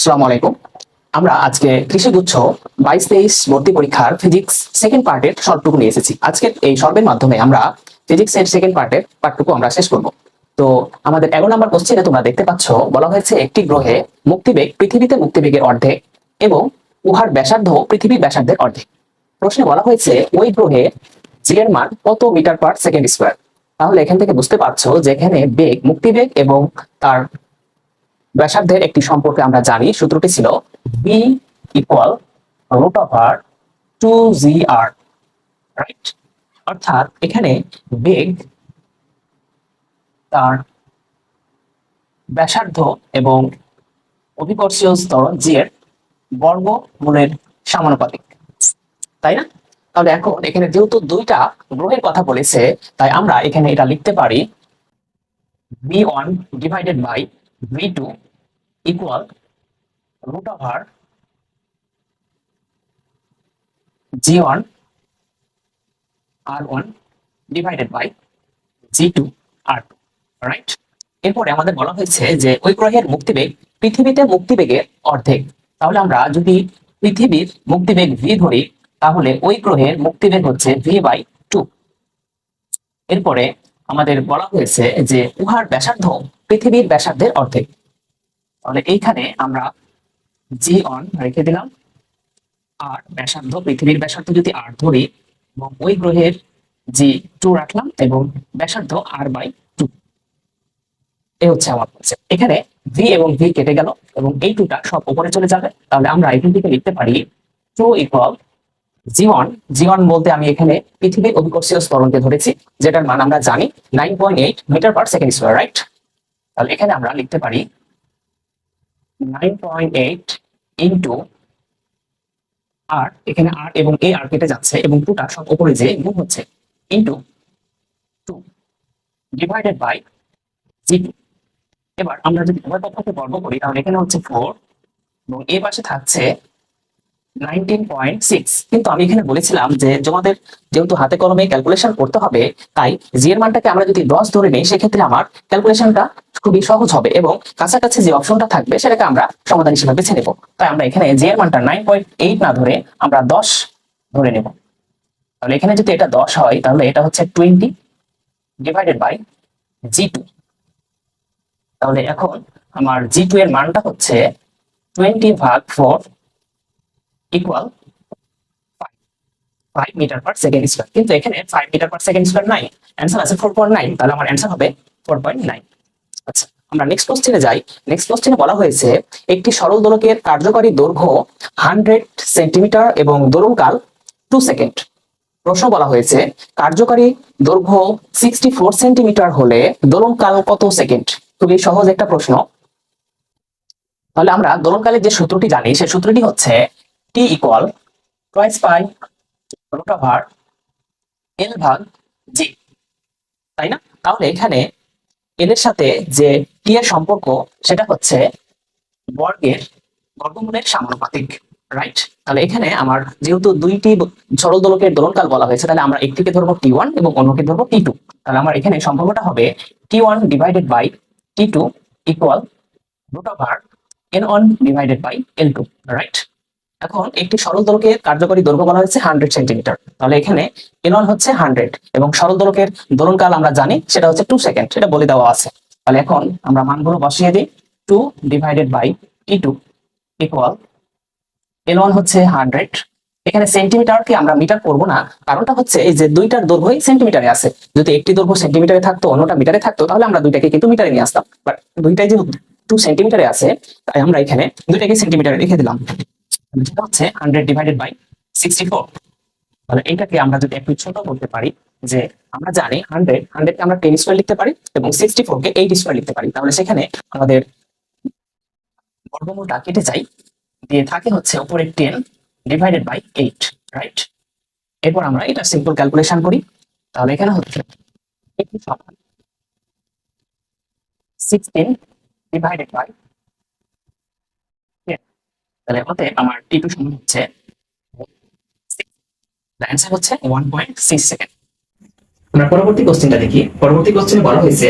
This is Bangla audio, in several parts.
আসসালামু আলাইকুম। আমরা আজকে কৃষিগুচ্ছ 22-23 ভর্তি পরীক্ষার ফিজিক্স সেকেন্ড পার্টের সলভটুকু নিয়ে এসেছি। আজকের এই সলভের মাধ্যমে আমরা ফিজিক্সের সেকেন্ড পার্টের পার্টটুকু আমরা শেষ করব। তো আমাদের 11 নম্বর কোশ্চেনে তোমরা দেখতে পাচ্ছ বলা হয়েছে একটি গ্রহে মুক্তিবেগ পৃথিবীতে মুক্তিবেগের অর্ধেক এবং উহার ব্যাসার্ধ পৃথিবীর ব্যাসার্ধের অর্ধেক। প্রশ্নে বলা হয়েছে ওই গ্রহে জি এর মান কত মিটার পার সেকেন্ড স্কোয়ার। তাহলে এখান থেকে বুঝতে পারছো যে এখানে বেগ মুক্তিবেগ এবং তার ব্যাসার্ধের একটি সম্পর্কে আমরা জানি, সূত্রটি ছিল B equal root over 2gr, right? অর্থাৎ এখানে বেগ তার ব্যাসার্ধ এবং অভিকর্ষীয় ত্বরণ জি এর বর্গমূলের সমানুপাতিক, তাই না? তাহলে এখন এখানে যেহেতু দুইটা গ্রহের কথা বলেছে, তাই আমরা এখানে এটা লিখতে পারি v1 divided by v2 equal root over g1 r1 divided by g2 r2, right? এরপরে আমাদের বলা হয়েছে যে ওই গ্রহের মুক্তিবেগ পৃথিবীতে মুক্তিবেগের অর্ধেক। তাহলে আমরা যদি পৃথিবীর মুক্তিবেগ v ধরি, তাহলে ওই গ্রহের মুক্তিবেগ হচ্ছে v/2। এরপরে আমাদের বলা হয়েছে যে উহার ব্যাসার্ধ পৃথিবীর ব্যাসার্ধের অর্ধেক। তাহলে এইখানে আমরা g1 রেখে দিলাম, আর ব্যাসার্ধ পৃথিবীর ব্যাসার্ধ যদি r ধরি এবং ওই গ্রহের g2 রাখলাম এবং ব্যাসার্ধ r/2। এই হচ্ছে আমার কনসেপ্ট। এখানে ভি এবং ভি কেটে গেল এবং এই টুটা সব উপরে চলে যাবে। তাহলে আমরা এখান থেকে লিখতে পারি 2 ইকুয়াল জি ওয়ান বলতে আমি এখানে পৃথিবীর অভিকর্ষীয় ত্বরণকে ধরেছি, যেটার মান আমরা জানি 9.8 metre per second square, right? তাহলে এখানে আমরা লিখতে পারি 9.8 ইন্টু আর, এখানে আর এবং এই আর কেটে যাচ্ছে এবং টুটা সব উপরে যে গুণ হচ্ছে, ইন্টু 2 ডিভাইডেড বাই জি2। এবার আমরা যদি উভয় পক্ষকে বর্গ করি, তাহলে এখানে হচ্ছে 4 এবং এই পাশে থাকছে 19.6। কিন্তু আমি এখানে বলেছিলাম যে তোমাদের যেহেতু হাতে কলমে ক্যালকুলেশন করতে হবে, তাই জি এর মানটাকে আমরা যদি 10 ধরে নিই, সেক্ষেত্রে আমার ক্যালকুলেশনটা খুবই সহজ হবে এবং কাছাকাছি যে অপশনটা থাকবে সেটাকে আমরা সমাধান হিসেবে বেছে নেব। তাই আমরা এখানে জি এর মানটা 9.8 না ধরে আমরা 10 ধরে নেব। তাহলে এখানে যদি এটা 10 হয়, তাহলে এটা হচ্ছে 20 ডিভাইডেড বাই জি2। তাহলে এখন আমার জি2 এর মানটা হচ্ছে 20/4 equal 5 metre per second square. কিন্তু এখানে 5 মিটার পার সেকেন্ড স্কয়ার নাই, অ্যান্সার আছে 4.9। তাহলে আমার অ্যান্সার হবে 4.9। আচ্ছা, আমরা নেক্সট কোশ্চেনে যাই। নেক্সট কোশ্চেনে বলা হয়েছে একটি সরল দোলকের কার্যকরী দৈর্ঘ্য 100 সেন্টিমিটার এবং দোলনকাল 2 সেকেন্ড। প্রশ্ন বলা হয়েছে কার্যকরী দৈর্ঘ্য 64 সেন্টিমিটার হলে দোলনকাল কত সেকেন্ড? খুবই সহজ একটা প্রশ্ন। তাহলে আমরা দোলনকালের যে সূত্রটি জানি, সেই সূত্রটি হচ্ছে টি ইকুয়াল টুয়াইস পাই রুট ওভার এল ভাগ জি, তাই না? তাহলে এখানে এল এর সাথে যে টি এর সম্পর্ক, সেটা হচ্ছে বর্গমূলের সমানুপাতিক, রাইট? তাহলে এখানে আমার যেহেতু দুইটি সরল দোলকের দোলনকাল বলা হয়েছে, তাহলে আমরা একটিকে ধরবো টি1 এবং অন্যকে ধরবো টি2। তাহলে আমার এখানে সম্পর্কটা হবে T one divided by T two equal root over n1 divided by l2, right? এখন একটি সরল দোলকের কার্যকরী দৈর্ঘ্য বলা হয়েছে 100 সেন্টিমিটার। তাহলে এখানে n1 হচ্ছে 100 এবং সরল দোলকের দোলনকাল আমরা জানি সেটা হচ্ছে 2 সেকেন্ড, এটা বলে দেওয়া আছে। তাহলে এখন আমরা মানগুলো বসিয়ে দিই। 2 divided by t2 equal n1 হচ্ছে 100। এখানে সেন্টিমিটারকে আমরা মিটার করব না, কারণটা হচ্ছে এই যে দুইটার দৈর্ঘ্যই সেন্টিমিটারে আছে। যদি একটি দৈর্ঘ্য সেন্টিমিটারে থাকতো, অন্যটা মিটারে থাকতো, তাহলে আমরা দুইটাকে কিন্তু মিটারে নিয়ে আসতাম। বাট দুইটাই যে 2 সেন্টিমিটারে আছে, তাই আমরা এখানে দুইটাকে সেন্টিমিটারে রেখে দিলাম। যেটা হচ্ছে 100 ডিভাইডেড বাই 64। তাহলে এটাকে আমরা যদি একটু ছোট করতে পারি, যে আমরা জানি 100 কে আমরা 10 স্কয়ার লিখতে পারি এবং 64 কে 8 স্কয়ার লিখতে পারি। তাহলে সেখানে আমাদের বর্গমূলটা কেটে যায়, দিয়ে থাকে হচ্ছে উপরে 10 ডিভাইডেড বাই 8, রাইট? এরপর আমরা এটা সিম্পল ক্যালকুলেশন করি। তাহলে এখানে হচ্ছে 16 ডিভাইডেড বাই 10। তাহলে অতএব আমার টি2 সমান হচ্ছে অ্যান্সার হচ্ছে 1.6 সেকেন্ড। আমরা পরবর্তী কোশ্চেনটা দেখি। পরবর্তী কোশ্চেনে বলা হয়েছে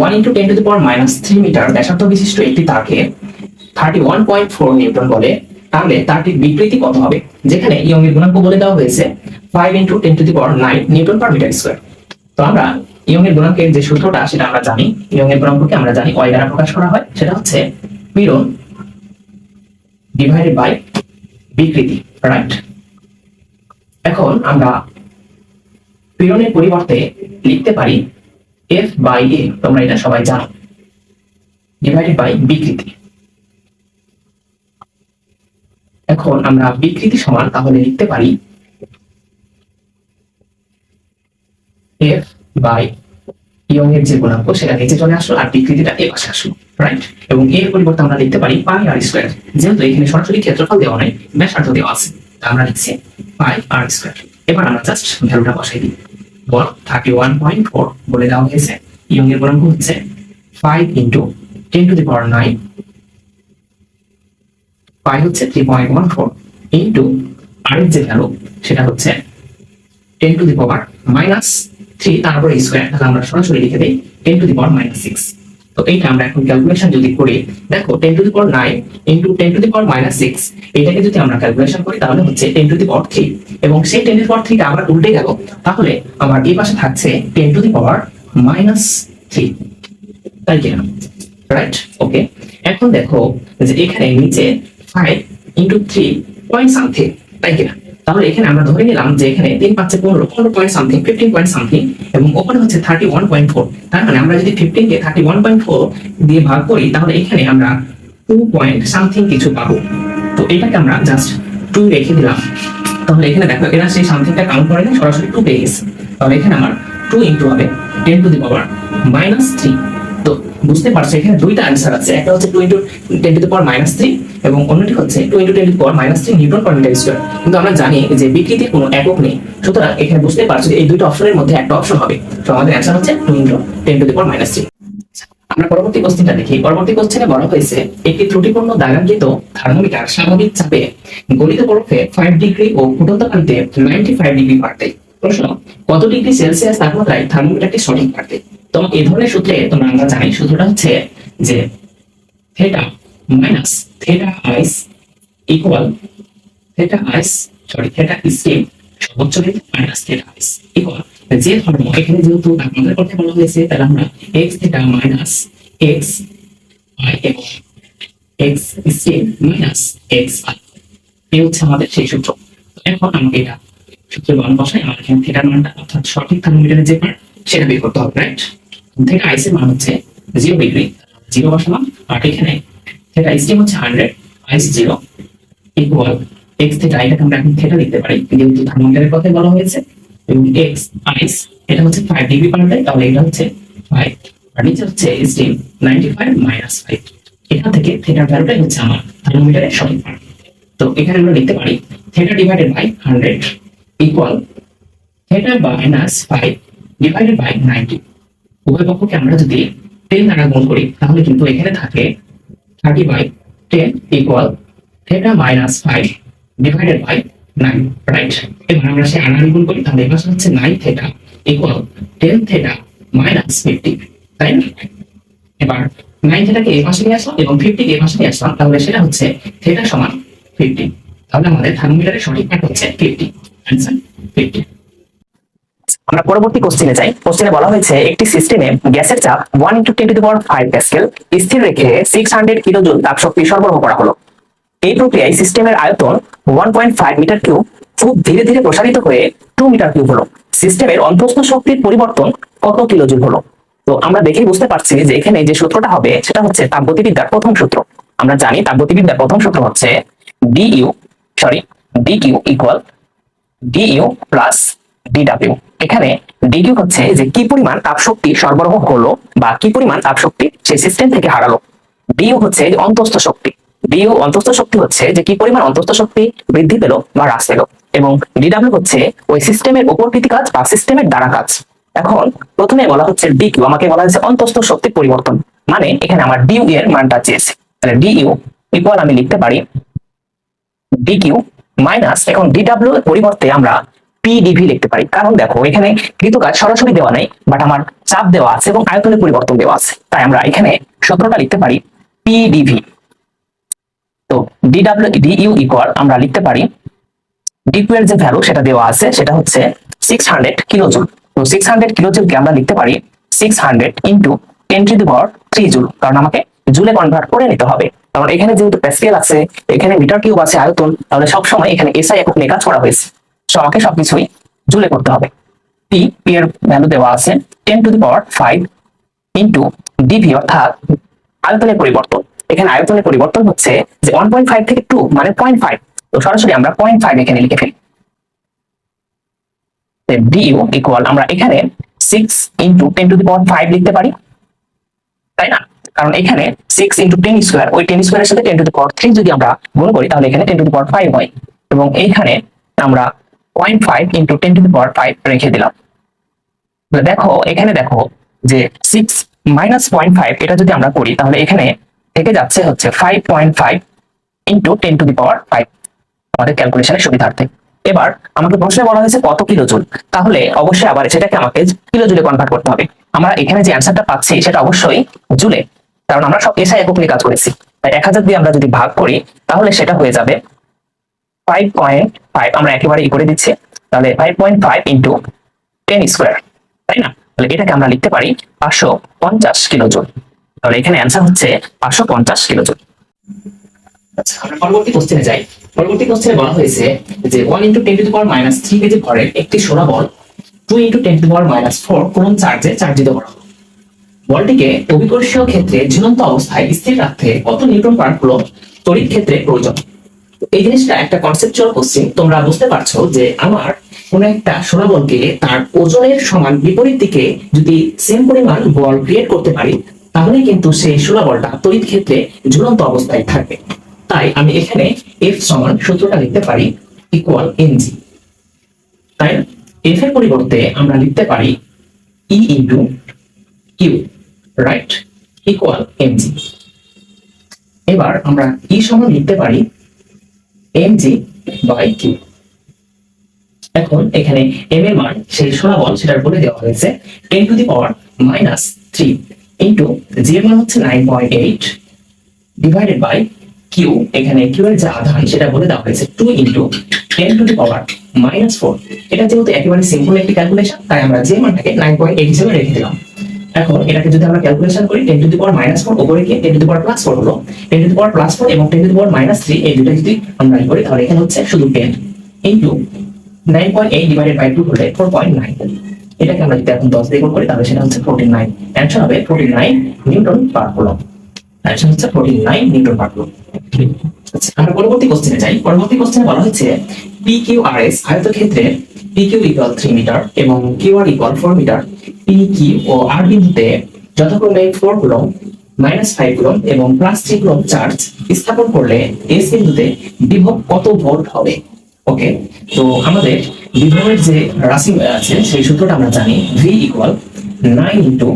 1 × 10⁻³ মিটার ব্যাসার্ধ বিশিষ্ট একটি তারকে 31.4 নিউটন বলে, তাহলে তার ঠিক বিপরীতই কত হবে? যেখানে ইয়ং এর গুণাঙ্ক বলে দেওয়া হয়েছে 5 × 10⁹ নিউটন পার মিটার স্কয়ার। তো আমরা ইয়ং এর গুণাঙ্কের যে সূত্রটা সেটা আমরা জানি। ইয়ং এর গুণাঙ্ককে আমরা জানি ওয়াই দ্বারা প্রকাশ করা হয়, সেটা হচ্ছে পীড়ন ডিভাইডেড বাই বিকৃতি, রাইট? এখন আমরা পীড়নের পরিবর্তে লিখতে পারি F/A, তোমরা এটা সবাই জানো, ডিভাইডেড বাই বিকৃতি। এখন আমরা বিকৃতি সমান তাহলে লিখতে পারি F/ ইয়ং এর যে গুণাঙ্ক সেটা নিচে চলে আসলো আর বিকৃতিটা এই পাশে আসলো, রাইট? এবং এর পরিবর্তে আমরা লিখতে পারি πr²। যেহেতু এখানে সরাসরি ক্ষেত্রফল দেওয়া নাই, ব্যাসার্ধ দেওয়া আছে, তাই আমরা লিখছি πr²। এবার আমরা জাস্ট ভ্যালুটা বসাই দিই। বল 31.4 বলে দেওয়া হয়েছে, ইয়ং এর গুণাঙ্ক হচ্ছে 5 × 10⁹, পাই হচ্ছে 3.14 ইন্টু আর এর যে ভ্যালু সেটা হচ্ছে 10⁻³ তারপরে স্কয়ার, তাহলে আমরা সরাসরি লিখে দেই 10⁻⁶। তো এইটা আমরা এখন ক্যালকুলেশন যদি করি, দেখো 10⁹ ইন্টু 10⁻⁶, এটাকে যদি আমরা ক্যালকুলেশন করি তাহলে হচ্ছে 10⁻³ এবং সেই 10⁻³ টা আবার উল্টে গেল, তাহলে আমার এই পাশে থাকছে 10⁻⁻3, তাই কি না? রাইট, ওকে। এখন দেখো যে এখানে নিচে 5 × 3 পয়েন্ট সামথিং, তাই কিনা? তাহলে এখানে আমরা ধরে নিলাম যে এখানে 3 × 5 = 15 পয়েন্ট সামথিং, 15 পয়েন্ট সামথিং, এবং ওপরে হচ্ছে 31.4। তার মানে আমরা যদি 15 কে 31.4 দিয়ে ভাগ করি তাহলে এখানে আমরা 2 পয়েন্ট সামথিং কিছু পাবো। তো এটাকে আমরা জাস্ট 2 রেখে দিলাম। তাহলে এখানে দেখো এরা সেই সামথিংটা কাউন্ট করে না, সরাসরি 2 পেয়ে গেছে। তাহলে এখানে আমার 2 ইনটু হবে 10⁻³ তো বুঝতে পারছো এখানে দুইটা आंसर আছে, একটা হচ্ছে 2 × 10⁻³ এবং অন্যটি হচ্ছে 2 × 10⁻³ নিউটন পার মিটার স্কয়ার। কিন্তু আমরা জানি যে বিকৃতির কোনো একক নেই, সুতরাং এখানে বুঝতে পারছো যে এই দুইটা অপশনের মধ্যে একটা অপশন হবে। তো আমাদের आंसर হচ্ছে 2 × 10⁻³। আমরা পরবর্তী কোশ্চেনটা দেখি। পরবর্তী কোশ্চেনে বলা হয়েছে একটি ত্রুটিপূর্ণ দাগাঙ্কিত থার্মোমিটার স্বাভাবিক চাপে গলিত বরফে 5 ডিগ্রি ও ফুটন্ত পানিতে 95 ডিগ্রি পারতে। প্রশ্ন, কত ডিগ্রি সেলসিয়াস তাপমাত্রায় থার্মোমিটারটি সঠিক পারতে? তো এই ধরনের সূত্রে আমরা জানি সূত্রটা হচ্ছে যে থিটা মাইনাস থিটা আইস ইকুয়াল থিটা স্টিম সর্বোচ্চ বেগ মাইনাস থিটা আইস ইকুয়াল যে ধর্ম। এখানে যেহেতু তাপমাত্রার কথা বলা হয়েছে তাহলে আমরা x theta minus x I এবং x steam minus x I, এই হচ্ছে আমাদের সেই সূত্র। তো এখন আমাকে এটা সূত্রের মান বসাই, আমার এখানে থিটার মানটা অর্থাৎ সঠিক থার্মোমিটারের যে পার্ট সেটা বের করতে হবে, রাইট? থিটা আইস এর মান হচ্ছে 0 ডিগ্রি, 0 বসালাম, আর এখানে থিটা স্টিম হচ্ছে 100, আইস 0 ইকুয়াল x থিটা, এটাকে আমরা এখন থিটা লিখতে পারি যেহেতু থার্মোমিটারের কথা বলা হয়েছে, এবং x আইস এটা হচ্ছে 5 ডিগ্রি পাল্টাই, তাহলে এটা হচ্ছে 5, আর নিচে হচ্ছে স্টিম 95 মাইনাস 5। এখান থেকে থিটার ভ্যালুটাই হচ্ছে আমার থার্মোমিটারের সঠিক মান। তো এখানে আমরা লিখতে পারি theta divided by 100 equal theta minus 5 divided by 90। উভয় পক্ষকে আমরা যদি 10 দ্বারা গুণ করি তাহলে কিন্তু এখানে থাকে 30/10 equal theta minus 5 divided by 9, right? এবার আমরা সেই আনারি গুণ করি তাহলে এবার হচ্ছে 9 থিটা ইকুয়াল 10 থিটা মাইনাস 50, তাই না? এবার 9 থিটাকে এই পাশে নিয়ে আসলাম এবং 50 কে এই পাশে নিয়ে আসলাম, তাহলে সেটা হচ্ছে থিটা সমান 50। তাহলে আমাদের থার্মোমিটারের সঠিক মান হচ্ছে 50, आंसर 50। আমরা পরবর্তী কোশ্চেনে যাই। কোশ্চেনে বলা হয়েছে একটি সিস্টেমে গ্যাসের চাপ 1 × 10⁵ প্যাসকেল স্থির রেখে 600 কিলোজুল তাপ শক্তি সরবরাহ করা হলো। এই প্রক্রিয়ায় সিস্টেমের আয়তন 1.5 মিটার কিউব খুব ধীরে ধীরে প্রসারিত হয়ে 2 মিটার কিউব হলো। সিস্টেমের অন্তঃস্থ শক্তির পরিবর্তন কত কিলোজুল হলো? তো আমরা দেখেই বুঝতে পারছি যে এখানে যে সূত্রটা হবে সেটা হচ্ছে তাপগতিবিদ্যার প্রথম সূত্র। আমরা জানি তাপগতিবিদ্যার প্রথম সূত্র হচ্ছে dq equal du plus dw। এখানে dq হচ্ছে যে কি পরিমাণ তাপ শক্তি সরবরাহ হলো বা কি পরিমাণ তাপ শক্তি সেই সিস্টেম থেকে হারালো। du হচ্ছে যে অন্তঃস্থ শক্তি, du অন্তঃস্থ শক্তি হচ্ছে যে কি পরিমাণ অন্তঃস্থ শক্তি বৃদ্ধি পেল বা হ্রাস পেল, এবং dw হচ্ছে ওই সিস্টেমের উপর কাজ বা সিস্টেমের দ্বারা কাজ। এখন প্রথমে বলা হচ্ছে dq, আমাকে বলা হচ্ছে অন্তঃস্থ শক্তির পরিবর্তন, মানে এখানে আমার du এর মানটা চেয়েছে। তাহলে du ইকুয়াল আমি লিখতে পারি dq মাইনাস, এখন dw এর পরিবর্তে আমরা pdv লিখতে পারি, কারণ দেখো এখানে কৃতকাজ সরাসরি দেওয়া নাই বাট আমার চাপ দেওয়া আছে এবং আয়তনের পরিবর্তন দেওয়া আছে, তাই আমরা এখানে সূত্রটা লিখতে পারি pdv ডিইউ ইকুয়াল আমরা লিখতে পারি ডিকিউ এর যে ভ্যালু সেটা দেওয়া আছে, সেটা হচ্ছে 600 কিলোজুল। তো 600 কিলোজুলকে আমরা লিখতে পারি 600 ইন্টু 10⁻³ জুল, কারণ আমাকে জুলে কনভার্ট করে নিতে হবে। কারণ এখানে যেহেতু প্যাসকেল আছে, এখানে মিটার কিউব আছে আয়তন, তাহলে সবসময় এখানে এসআই একক নিয়ে কাজ করা হয়েছে। সো আমাকে সবকিছুই জুলে করতে হবে। পি এর ভ্যালু দেওয়া আছে 10⁵ ইন্টু ডিভি অর্থাৎ আয়তনের পরিবর্তন। এখানে আয়তনের পরিবর্তন হচ্ছে যে 1.5 থেকে 2 মানে 0.5, তো সরাসরি আমরা 0.5 এখানে লিখে ফেলি। ডিইউ ইকুয়াল আমরা এখানে 6 ইন্টু 10⁵ লিখতে পারি, তাই না? কারণ এখানে 6 ইন্টু 10 স্কোয়ার, ওই 10 স্কোয়ারের সাথে 10⁻³ যদি আমরা গুণ করি তাহলে এখানে 10⁵ হয়, এবং এইখানে আমরা 0.5 ইন্টু 10⁵ রেখে দিলাম। দেখো এখানে দেখো যে 6 মাইনাস 0.5 এটা যদি আমরা করি তাহলে এখানে থেকে যাচ্ছে হচ্ছে 5.5 ইন্টু 10⁵, আমাদের ক্যালকুলেশনের সুবিধার্থে। এবার আমাকে প্রশ্নে বলা হয়েছে কত কিলোজুল, তাহলে অবশ্যই আবার সেটাকে আমাকে কিলোজুলে কনভার্ট করতে হবে। আমরা এখানে যে অ্যান্সারটা পাচ্ছি সেটা অবশ্যই জুলে, কারণ আমরা সব এসআই একক নিয়ে কাজ করেছি। তাই 1000 দিয়ে আমরা যদি ভাগ করি তাহলে সেটা হয়ে যাবে 5.5, আমরা একেবারে করে দিচ্ছি, তাহলে 5.5 ইন্টু 10 স্কোয়ার, তাই না? তাহলে এটাকে আমরা লিখতে পারি 550 কিলোজুল। তাহলে এখানে অ্যান্সার হচ্ছে 550 কিলোজুল। আচ্ছা, আমরা পরবর্তী কোশ্চেনে যাই। পরবর্তী কোশ্চেনে বলা হয়েছে যে 1 ইন্টু 10⁻³ কেজি ভরের একটি সোনা বল 2 ইন্টু 10⁻⁴ কুলম্ব চার্জে চার্জিত করা হলো। বলটিকে অভিকর্ষীয় ক্ষেত্রে ঝুলন্ত অবস্থায় স্থির রাখতে কত নিউটন পার কুলম্ব তড়িৎ ক্ষেত্রে প্রয়োজন? এই জিনিসটা একটা কনসেপচুয়াল কোশ্চেন। তোমরা বুঝতে পারছো যে আমার কোন একটা সোনা বলকে তার ওজনের সমান বিপরীত দিকে যদি সেম পরিমাণ বল ক্রিয়েট করতে পারি তাহলে কিন্তু সেই সোনা বলটা তড়িৎ ক্ষেত্রে ঝুলন্ত অবস্থায় থাকবে। তাই আমি এখানে এফ সমান সূত্রটা লিখতে পারি ইকুয়াল এমজি, তাই না? এফ এর পরিবর্তে আমরা লিখতে পারি E into Q, right, equal MG. এবার আমরা ই সমান লিখতে পারি এমজি বাই কিউ। এখন এখানে এম এর মান সেই সোনা বল সেটার বলে দেওয়া হয়েছে 10⁻³ ইন্টু জি এর মান হচ্ছে 9.8 ডিভাইডেড বাই কিউ। এখানে কিউ এর যে আধান সেটা বলে দেওয়া হয়েছে 2 ইন্টু 10⁻⁴। এটা যেহেতু একেবারে সিম্পল একটি ক্যালকুলেশন, তাই আমরা যে মানটাকে 9.8 হিসেবে রেখে দিলাম। এখন এটাকে যদি আমরা ক্যালকুলেশন করি 10⁻⁴ উপরে গিয়ে 10⁻+4 হলো, 10⁻+4 এবং 10⁻³ এই দুটো যদি আমরা করি তাহলে এখানে হচ্ছে শুধু 10 ইন্টু 9.8 ডিভাইডেড বাই 2 হলে 4.9। এটাকে আমরা যদি এখন 10 দিয়ে গুণ করি তাহলে সেটা হচ্ছে 49। অ্যানসার হবে 49 নিউটন পার কুলম্ব। অ্যানসার হচ্ছে 49 নিউটন পার কুলম্ব। আচ্ছা, আমরা পরবর্তী কোশ্চেনে যাই। পরবর্তী কোশ্চেনে বলা হয়েছে PQRS আয়তক্ষেত্রে PQ ইকুয়াল 3 মিটার এবং QR ইকুয়াল 4 মিটার, PQ ও R বিন্দুতে যথাক্রমে 4 কুলম্ব, -5 কুলম্ব এবং +3 কুলম্ব চার্জ স্থাপন করলে S বিন্দুতে বিভব কত ভোল্ট হবে? ওকে, তো আমাদের বিভবের যে রাশি আছে সেই সূত্রটা আমরা জানি, V equal 9 into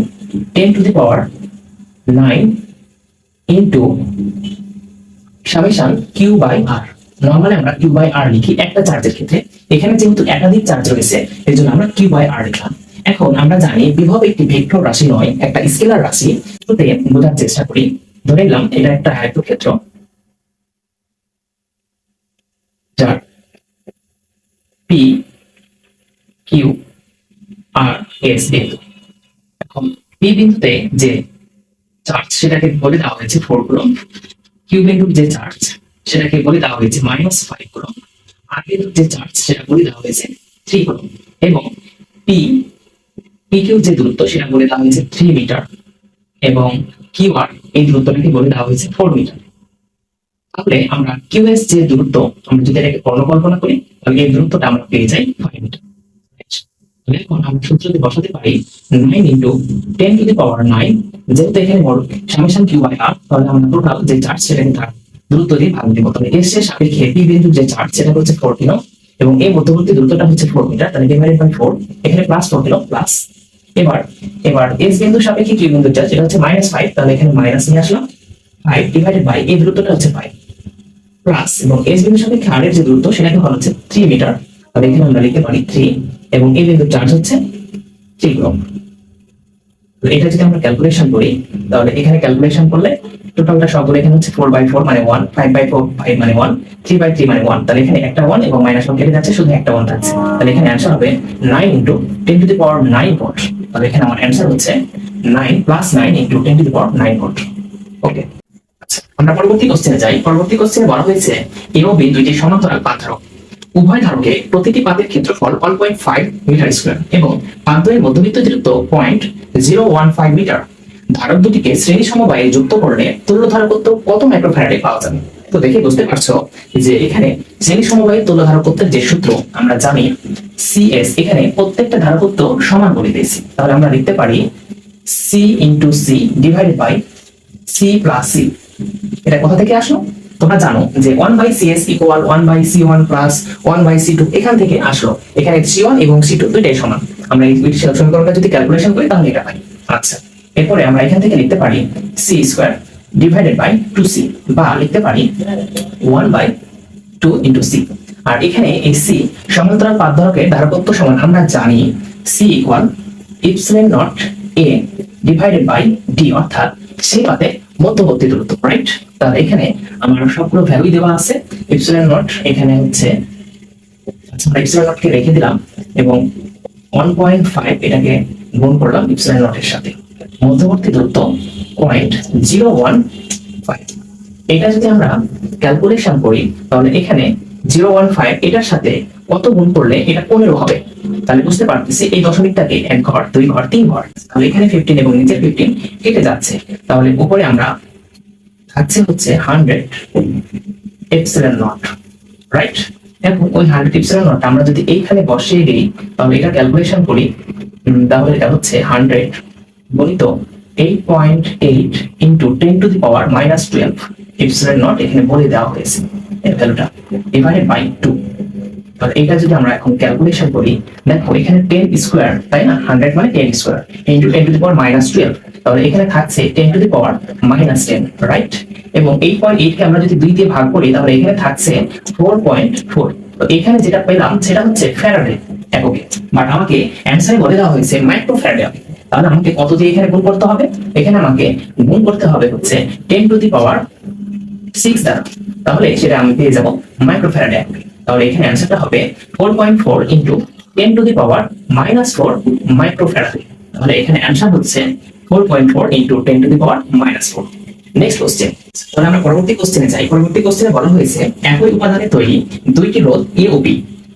10⁹ into summation q by r. Normally আমরা কিউ বাই আর লিখি একটা চার্জের ক্ষেত্রে, এখানে যেহেতু একাধিক চার্জ রয়েছে এর জন্য আমরা কিউ বাই আর লিখলাম। এখন আমরা জানি বিভব একটি ভেক্টর রাশি নয়, একটা স্কেলার রাশি। শুরুতে বোঝার চেষ্টা করি। ধরে নিলাম এটা একটা আয়তক্ষেত্র যার পি কিউ আর এস বিন্দু। এখন পি বিন্দুতে যে চার্জ সেটাকে বলে দেওয়া হয়েছে 4 কুলম্ব, কিউ বিন্দুর যে চার্জ সেটাকে বলে দেওয়া হয়েছে -5 কুলম্ব, আর বিন্দুর যে চার্জ সেটা বলে দেওয়া হয়েছে 3 কুলম্ব, এবং PQ যে দূরত্ব সেটা বলে দেওয়া হয়েছে 3 মিটার, এবং QR এই দূরত্বটাকে বলে দেওয়া হয়েছে 4 মিটার। তাহলে আমরা QS যে দূরত্ব আমরা যদি এটাকে কল্পনা করি তাহলে এই দূরত্বটা আমরা পেয়ে যাই 5 মিটার। এখন আমরা সূত্রতে বসাতে পারি 9 ইন্টু 10⁹9, যেহেতু এখানে বড় সামেশন কিউ বাই আর, তাহলে আমরা টোটাল যে চার্জ সেটাকে তার দূরত্ব দিয়ে ভাগ দিব। তাহলে এর সাপেক্ষে পি বিন্দুর যে চার্জ সেটা হচ্ছে 4 কুলম্ব এবং এই মধ্যবর্তী দূরত্বটা হচ্ছে 4 মিটার, তাহলে ডিভাইডেড বাই 4, এখানে +4 কুলম্ব প্লাস। এবার এস বিন্দুর সাপেক্ষে কিউ বিন্দুর চার্জ এটা হচ্ছে -5, তাহলে এখানে মাইনাস নিয়ে আসলাম 5 ডিভাইডেড বাই এই দূরত্বটা হচ্ছে 5 প্লাস, এবং এস বিন্দুর সাপেক্ষে আর এর যে দূরত্ব সেটাকে বলা হচ্ছে 3 মিটার, তাহলে এখানে আমরা লিখতে পারি 3, এবং এই বিন্দুর চার্জ হচ্ছে 3 কুলম্ব। তো এটা যদি আমরা ক্যালকুলেশন করি তাহলে এখানে ক্যালকুলেশন করলে টোটালটা সবগুলো এখানে হচ্ছে 4/4 মানে 1, 5/4 5 মানে 1, 3/3 মানে 1। তাহলে এখানে একটা 1 এবং -1 কেটে যাচ্ছে, শুধু একটা 1 থাকছে। তাহলে এখানে অ্যানসার হবে 9 × 10⁻9 ভোল্ট। তাহলে এখানে আমার অ্যানসার হচ্ছে 9 + 9 × 10⁻9 ভোল্ট। ওকে, আচ্ছা আমরা পরবর্তী কোশ্চেনে যাই। পরবর্তী কোশ্চেনে বলা হয়েছে এ ও বি দুইটি সমান্তরাল পাত ধারক। উভয় ধারকে প্রতিটি পাতের ক্ষেত্রফল 1.5 মিটার স্কয়ার এবং পাতদ্বয়ের মধ্যবৃত্ত দূরত্ব 0.015 মিটার। ধারক দুটিকে শ্রেণী সমবায়ে যুক্ত করলে তুল্য ধারকত্ব কত মাইক্রোফ্যারাডে পাওয়া যাবে? তো দেখে বুঝতে পারছো যে এখানে শ্রেণী সমবায়ে তুল্য ধারকত্বের যে সূত্র আমরা জানি CS, এখানে প্রত্যেকটা ধারকত্ব সমান বলে দিয়েছি। তাহলে আমরা লিখতে পারি C × C divided by C + C। এটা কোথা থেকে আসলো? তোমরা জানো যে 1/CS = 1/C1 + 1/C2, এখান থেকে আসলো। এখানে C1 এবং C2 দুইটাই সমান। আমরা এই সমীকরণটা যদি ক্যালকুলেশন করি তাহলে এটা পাই। আচ্ছা, এরপরে আমরা এখান থেকে লিখতে পারি C² ডিভাইডেড বাই 2C, বা লিখতে পারি 1/2 × C। আর এখানে এই C সমান্তরাল পাত ধারকের ধারকত্ব সমান আমরা জানি C = ε0 A divided by D, অর্থাৎ সেই পাতে মধ্যবর্তী দূরত্ব, রাইট? তাহলে এখানে আমার সবগুলো ভ্যালু দেওয়া আছে। ε0 এখানে হচ্ছে, আচ্ছা আমরা ε0 কে রেখে দিলাম এবং 1.5 এটাকে গুণ করলাম ε0 এর সাথে। মধ্যবর্তী দূরত্ব 0.015। এটা যদি আমরা ক্যালকুলেশন করি তাহলে এখানে 0.15 এটার সাথে কত গুণ করলে এটা 15 হবে? তাহলে বুঝতে পারতেছি এই দশমিকটাকে 1 ঘর 2 ঘর 3 ঘর, তাহলে এখানে 15 এবং নিচের 15 কেটে যাচ্ছে। তাহলে উপরে আমরা থাকছে হচ্ছে 100 ε0, রাইট? এখন ওই 100 ε0 আমরা যদি এইখানে বসিয়ে দিই তাহলে এটা ক্যালকুলেশন করি, তাহলে এটা হচ্ছে 100 গুণিত 8.8 × 10⁻−12 ε0 এখানে বলে দেওয়া হয়েছে এর ভ্যালুটা, ডিভাইডেড বাই 2। তাহলে এটা যদি আমরা এখন ক্যালকুলেশন করি, দেখো এখানে 10² তাই না? 100 মানে 10² × 10⁻−12, তাহলে এখানে থাকছে 10⁻−10, রাইট? এবং 8.8 কে আমরা যদি 2 দিয়ে ভাগ করি তাহলে এখানে থাকছে 4.4। তো এখানে যেটা পেলাম সেটা হচ্ছে ফ্যারাডে এককে, বাট আমাকে অ্যানসারে বলে দেওয়া হয়েছে মাইক্রোফ্যারাডে। তাহলে আমাকে কত দিয়ে এখানে গুণ করতে হবে? এখানে আমাকে গুণ করতে হবে হচ্ছে 10⁻6 দ্বারা, তাহলে সেটা আমি পেয়ে যাব মাইক্রোফ্যারাডে। তাহলে এখানে অ্যানসারটা হবে 4.4 × 10⁻⁻4 মাইক্রোফ্যারাডে। তাহলে এখানে অ্যানসার হচ্ছে 4.4 × 10⁻⁻4। Next question. তাহলে আমরা পরবর্তী কোশ্চেনে যাই। পরবর্তী কোশ্চেনে বলা হয়েছে একই উপাদানে তৈরি দুইটি রোধ A ও B,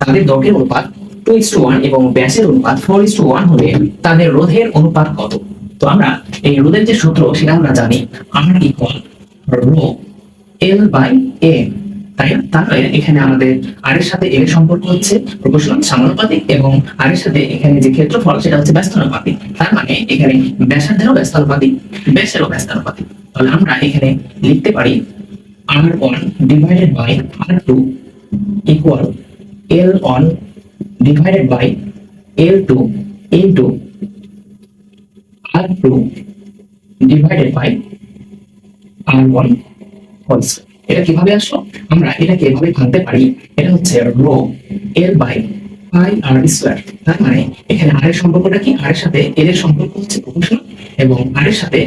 তাদের দৈর্ঘ্যের অনুপাত 2:1 এবং ব্যাসের অনুপাত 4:1 হলে তাদের রোধের অনুপাত কত? তো আমরা এই রোধের যে সূত্র সেটা আমরা জানি R = ρ L/A, তাই না? তাহলে এখানে আমাদের R এর সাথে L এর সম্পর্ক হচ্ছে প্রপোর্শনাল সমানুপাতিক এবং R এর সাথে এখানে যে ক্ষেত্রফল সেটা হচ্ছে ব্যস্তানুপাতিক। তার মানে এখানে ব্যাসার্ধেরও ব্যস্তানুপাতিক, ব্যাসেরও ব্যস্তানুপাতিক। তাহলে আমরা এখানে লিখতে পারি R1 divided by R2 equal L1 divided by L2 into R2 divided by R1 whole square. এটা কিভাবে আসলো? আমরা এটাকে এভাবে ভাঙতে পারি, এটা হচ্ছে ρ L/πr²। তার মানে এখানে R এর সম্পর্কটা কি? R এর সাথে L এর সম্পর্ক হচ্ছে প্রপোর্শনাল এবং R এর সাথে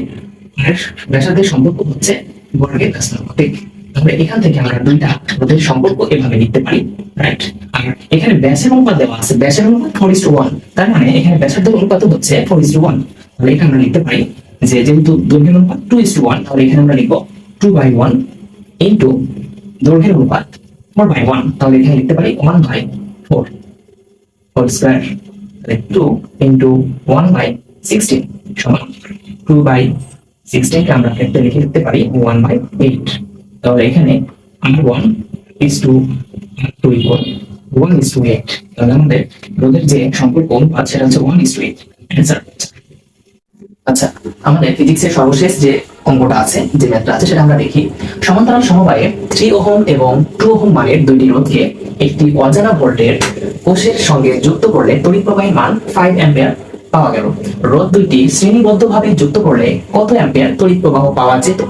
R এর ব্যাসার্ধের সম্পর্ক হচ্ছে বর্গের ব্যস্তানুপাতিক। তাহলে এখান থেকে আমরা দুইটা রোধের সম্পর্ক এভাবে লিখতে পারি, রাইট? আর এখানে ব্যাসের অনুপাত দেওয়া আছে, ব্যাসের অনুপাত 4:1, তার মানে এখানে ব্যাসার্ধের অনুপাত হচ্ছে 4:1। তাহলে এটা আমরা লিখতে পারি যে যেহেতু দৈর্ঘ্যের অনুপাত 2:1, তাহলে এখানে আমরা লিখব 2/1 ইনটু দৈর্ঘ্যের অনুপাত 4/1, তাহলে এখানে লিখতে পারি 1/4 হোল স্কয়ার। তাহলে 2 × 1/16 সমান 2/16 কে আমরা একটা লিখে দিতে পারি 1/8। তাহলে এখানে R1 = R2 = 1:8। তাহলে আমাদের রোধের যে সম্পর্ক অনুপাত সেটা হচ্ছে 1:8। অ্যানসার। আচ্ছা, আমাদের ফিজিক্সের সর্বশেষ যে অঙ্কটা আছে, যে ম্যাথটা আছে সেটা আমরা দেখি। সমান্তরাল সমবায়ে 3 ওহম এবং 2 ওহম মানের দুইটি রোধকে একটি অজানা ভোল্টের কোষের সঙ্গে যুক্ত করলে তড়িৎ প্রবাহের মান 5 অ্যাম্পিয়ার পাওয়া গেল। রোধ দুইটি শ্রেণীবদ্ধভাবে যুক্ত করলে কত অ্যাম্পিয়ার তড়িৎ প্রবাহ পাওয়া যেত?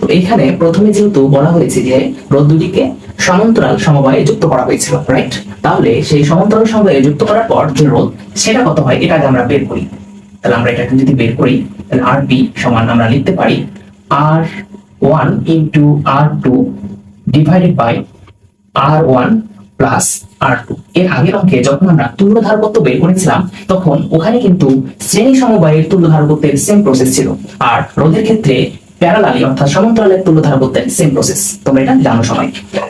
তো এখানে প্রথমে যেহেতু বলা হয়েছে যে রোধ দুটিকে সমান্তরাল সমবায়ে যুক্ত করা হয়েছিল, রাইট? তাহলে সেই সমান্তরাল সমবায়ে যুক্ত করার পর যে রোধ সেটা কত হয় এটা আগে আমরা বের করি। তাহলে আমরা এটাকে যদি বের করি তাহলে RP সমান আমরা লিখতে পারি R1 into R2 divided by R1 plus R2। এর আগের অঙ্কে যখন আমরা তুল্য ধারকত্ব বের করেছিলাম তখন ওখানে কিন্তু শ্রেণী সমবায়ের তুল্য ধারকত্বের সেম প্রসেস ছিল, আর রোধের ক্ষেত্রে প্যারালালি অর্থাৎ সমান্তরালের তুল্য ধারকত্বের সেম প্রসেস, তোমরা এটা জানো সবাই।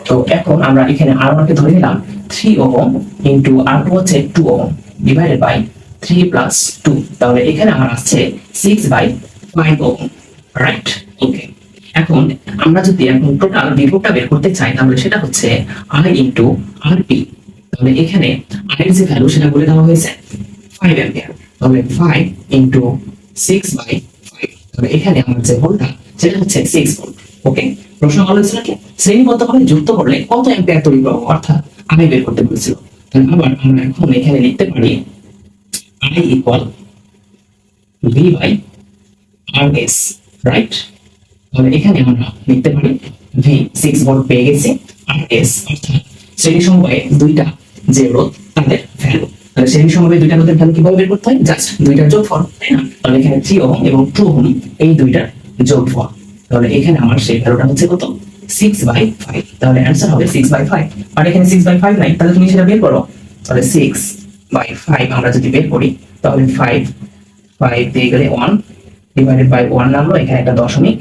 তো এখন আমরা এখানে R1 কে ধরে নিলাম 3 ওহম ইন্টু R2 হচ্ছে 2 ওহম ডিভাইডেড বাই 3 প্লাস 2, তাহলে এখানে আমার আসছে 6/5 ওহম, রাইট? ওকে, এখন আমরা যদি এখন টোটাল বিভবটা বের করতে চাই তাহলে সেটা হচ্ছে I ইন্টু RP। তাহলে এখানে I এর যে ভ্যালু সেটা বলে দেওয়া হয়েছে 5 অ্যাম্পিয়ার, তাহলে 5 ইন্টু 6/5, তাহলে এখানে আমার যে ভোল্টটা সেটা হচ্ছে 6 ভোল্ট। ওকে, প্রশ্ন হলো হয়েছিল কি শ্রেণীবদ্ধভাবে যুক্ত করলে কত অ্যাম্পিয়ার তড়িৎ প্রবাহ অর্থাৎ I বের করতে বলেছিল। তাহলে আবার আমরা এখন এখানে লিখতে পারি I ইকুয়াল V/RS, রাইট? তাহলে এখানে আমরা লিখতে পারি V 6 ভোল্ট পেয়ে গেছি, RS অর্থাৎ শ্রেণী সমবায়ে দুইটা যে রোধ তাদের ভ্যালু। তাহলে শ্রেণী সমবায়ে দুইটা রোধের ভ্যালু কিভাবে বের করতে হয়? জাস্ট দুইটার যোগফল, তাই না? তাহলে এখানে 3 ওহম এবং 2 ওহম এই দুইটার যোগফল, তাহলে এখানে আমার সেই ভ্যালুটা হচ্ছে কত? 6/5। তাহলে অ্যানসার হবে 6/5। আর এখানে 6/5 নাই, তাহলে তুমি সেটা বের করো। তাহলে 6/5 আমরা যদি বের করি তাহলে 5 দিয়ে গেলে 1 ডিভাইডেড বাই 1 নামলো, এখানে একটা দশমিক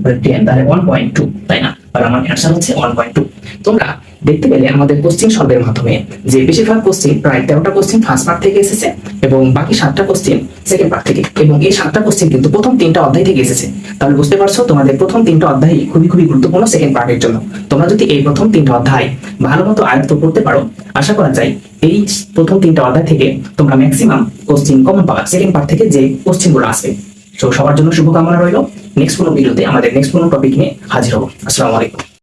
10, তাহলে 1.2, তাই না? আর আমার অ্যানসার হচ্ছে 1.2। তোমরা দেখতে পেলে আমাদের কোশ্চেন সলভের মাধ্যমে যে বেশিরভাগ কোশ্চেন প্রায় 13টা কোশ্চেন ফার্স্ট পার্ট থেকে এসেছে এবং বাকি 7টা কোশ্চেন সেকেন্ড পার্ট থেকে, এবং এই 7টা কোশ্চেন কিন্তু প্রথম 3টা অধ্যায় থেকে এসেছে। তাহলে বুঝতে পারছো তোমাদের প্রথম 3টা অধ্যায় খুবই খুবই গুরুত্বপূর্ণ সেকেন্ড পার্টের জন্য। তোমরা যদি এই প্রথম 3টা অধ্যায় ভালো মতো আয়ত্ত করতে পারো, আশা করা যায় এই প্রথম 3টা অধ্যায় থেকে তোমরা ম্যাক্সিমাম কোশ্চেন কমন পাবে সেকেন্ড পার্ট থেকে যে কোশ্চেনগুলো আসবে। তো সবার জন্য শুভকামনা রইল। নেক্সট কোনো ভিডিওতে আমাদের নেক্সট কোনো টপিক নিয়ে হাজির হবো। আসসালামু আলাইকুম।